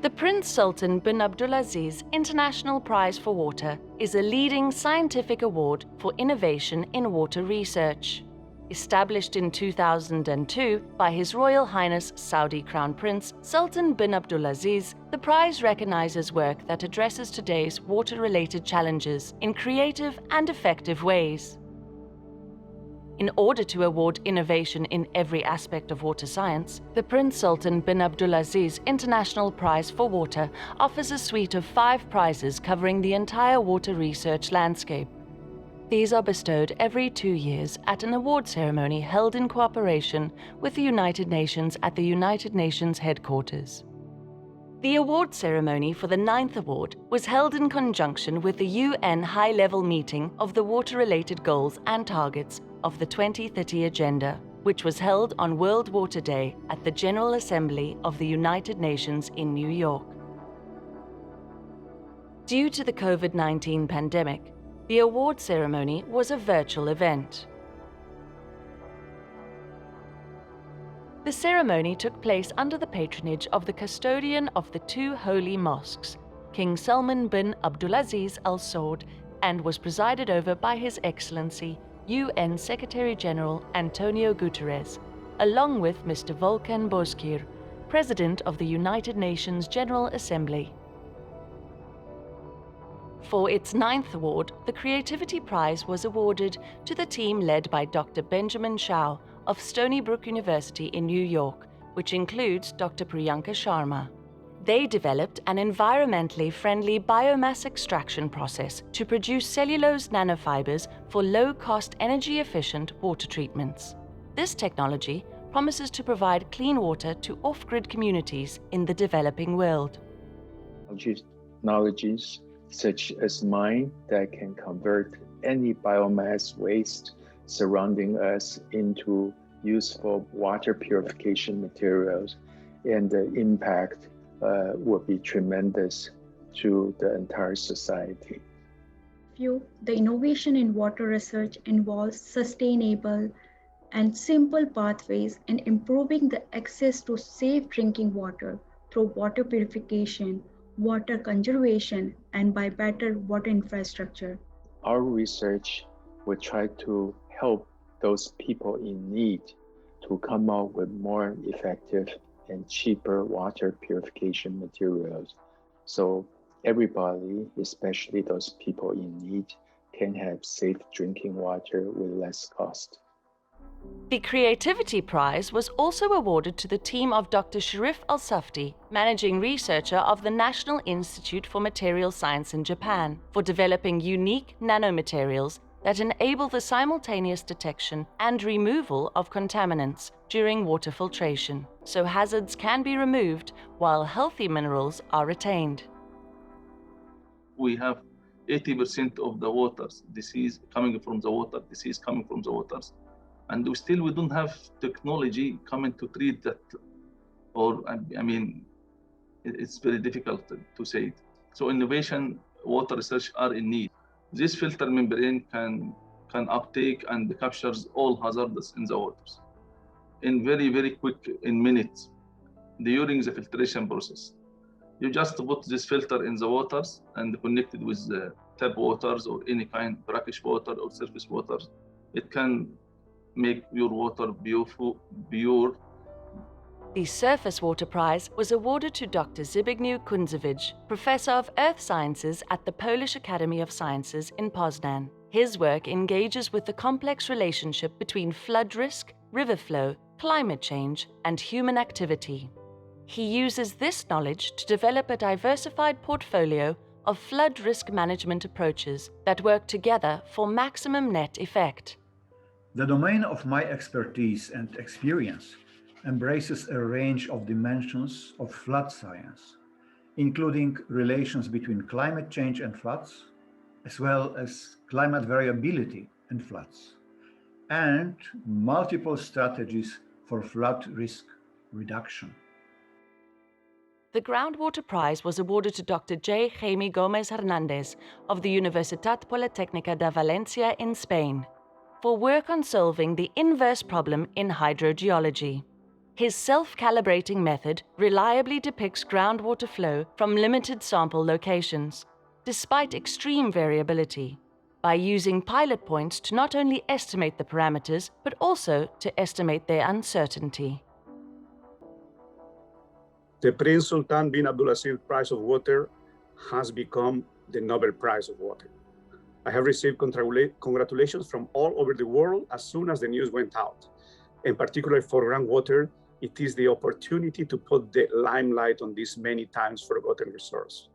The Prince Sultan bin Abdulaziz International Prize for Water is a leading scientific award for innovation in water research. Established in 2002 by His Royal Highness Saudi Crown Prince Sultan bin Abdulaziz, the prize recognizes work that addresses today's water-related challenges in creative and effective ways. In order to award innovation in every aspect of water science, the Prince Sultan bin Abdulaziz International Prize for Water offers a suite of 5 prizes covering the entire water research landscape. These are bestowed every 2 years at an award ceremony held in cooperation with the United Nations at the United Nations headquarters. The award ceremony for the 9th award was held in conjunction with the UN High-Level Meeting of the Water-Related Goals and Targets of the 2030 Agenda, which was held on World Water Day at the General Assembly of the United Nations in New York. Due to the COVID-19 pandemic, the award ceremony was a virtual event. The ceremony took place under the patronage of the Custodian of the 2 holy mosques, King Salman bin Abdulaziz Al Saud, and was presided over by His Excellency UN Secretary-General Antonio Guterres, along with Mr. Volkan Bozkir, President of the United Nations General Assembly. For its 9th award, the Creativity Prize was awarded to the team led by Dr. Benjamin Shao of Stony Brook University in New York, which includes Dr. Priyanka Sharma. They developed an environmentally friendly biomass extraction process to produce cellulose nanofibers for low-cost, energy-efficient water treatments. This technology promises to provide clean water to off-grid communities in the developing world. Technologies such as mine that can convert any biomass waste surrounding us into useful water purification materials, and the impact will be tremendous to the entire society. The innovation in water research involves sustainable and simple pathways in improving the access to safe drinking water through water purification, water conservation, and by better water infrastructure. Our research will try to help those people in need to come up with more effective and cheaper water purification materials, so everybody, especially those people in need, can have safe drinking water with less cost. The Creativity Prize was also awarded to the team of Dr. Sharif Al-Safti, managing researcher of the National Institute for Material Science in Japan, for developing unique nanomaterials that enable the simultaneous detection and removal of contaminants during water filtration, so hazards can be removed while healthy minerals are retained. We have 80% of the waters disease coming from the water, disease coming from the waters. And we don't have technology coming to treat that, or it's very difficult to say it. So innovation, water research are in need. This filter membrane can uptake and captures all hazards in the waters in very, very quick, in minutes, during the filtration process. You just put this filter in the waters and connect it with the tap waters or any kind of brackish water or surface waters. It can make your water pure. The Surface Water Prize was awarded to Dr. Zbigniew Kunzewicz, Professor of Earth Sciences at the Polish Academy of Sciences in Poznan. His work engages with the complex relationship between flood risk, river flow, climate change, and human activity. He uses this knowledge to develop a diversified portfolio of flood risk management approaches that work together for maximum net effect. The domain of my expertise and experience embraces a range of dimensions of flood science, including relations between climate change and floods, as well as climate variability and floods, and multiple strategies for flood risk reduction. The Groundwater Prize was awarded to Dr. J. Jaime Gomez Hernandez of the Universitat Politécnica de Valencia in Spain, for work on solving the inverse problem in hydrogeology. His self-calibrating method reliably depicts groundwater flow from limited sample locations, despite extreme variability, by using pilot points to not only estimate the parameters, but also to estimate their uncertainty. The Prince Sultan bin Abdulaziz Prize of Water has become the Nobel Prize of Water. I have received congratulations from all over the world as soon as the news went out. In particular for groundwater, it is the opportunity to put the limelight on this many times forgotten resource.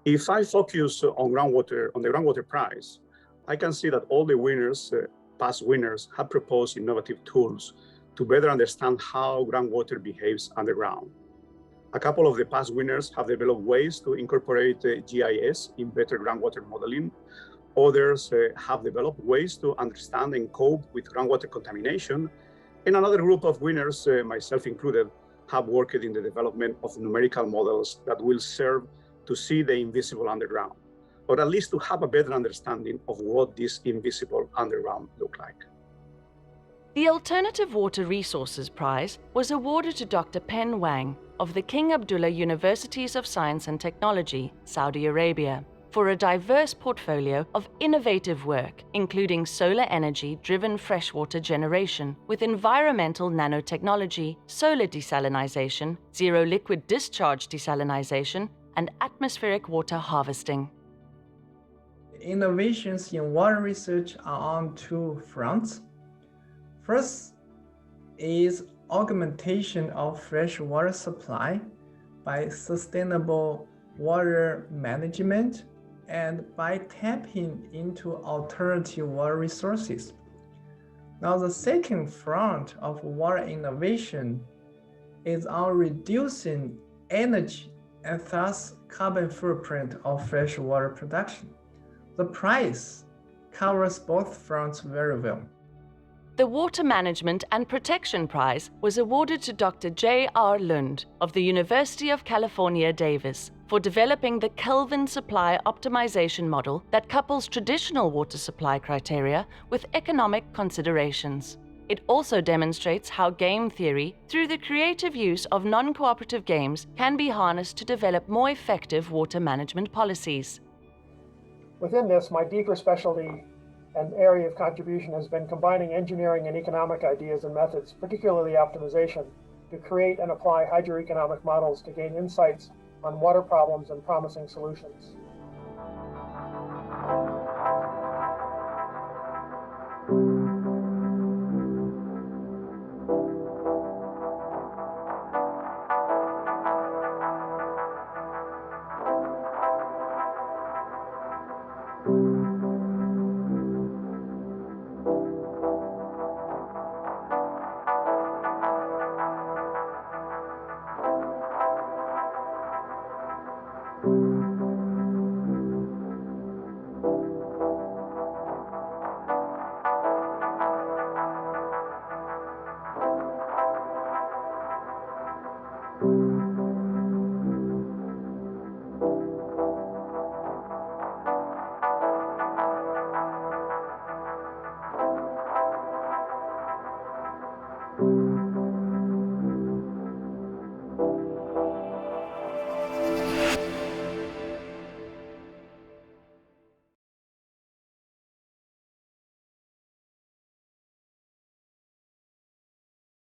If I focus on the Groundwater Prize, I can see that all the winners, past winners, have proposed innovative tools to better understand how groundwater behaves underground. A couple of the past winners have developed ways to incorporate GIS in better groundwater modeling. Others have developed ways to understand and cope with groundwater contamination. And another group of winners, myself included, have worked in the development of numerical models that will serve to see the invisible underground, or at least to have a better understanding of what this invisible underground looks like. The Alternative Water Resources Prize was awarded to Dr. Pen Wang of the King Abdullah Universities of Science and Technology, Saudi Arabia, for a diverse portfolio of innovative work, including solar energy-driven freshwater generation with environmental nanotechnology, solar desalination, zero liquid discharge desalination, and atmospheric water harvesting. Innovations in water research are on two fronts. First is augmentation of fresh water supply by sustainable water management and by tapping into alternative water resources. Now, the second front of water innovation is on reducing energy and thus carbon footprint of freshwater production. The prize covers both fronts very well. The Water Management and Protection Prize was awarded to Dr. J.R. Lund of the University of California, Davis for developing the Kelvin supply optimization model that couples traditional water supply criteria with economic considerations. It also demonstrates how game theory, through the creative use of non-cooperative games, can be harnessed to develop more effective water management policies. Within this, my deeper specialty and area of contribution has been combining engineering and economic ideas and methods, particularly optimization, to create and apply hydroeconomic models to gain insights on water problems and promising solutions.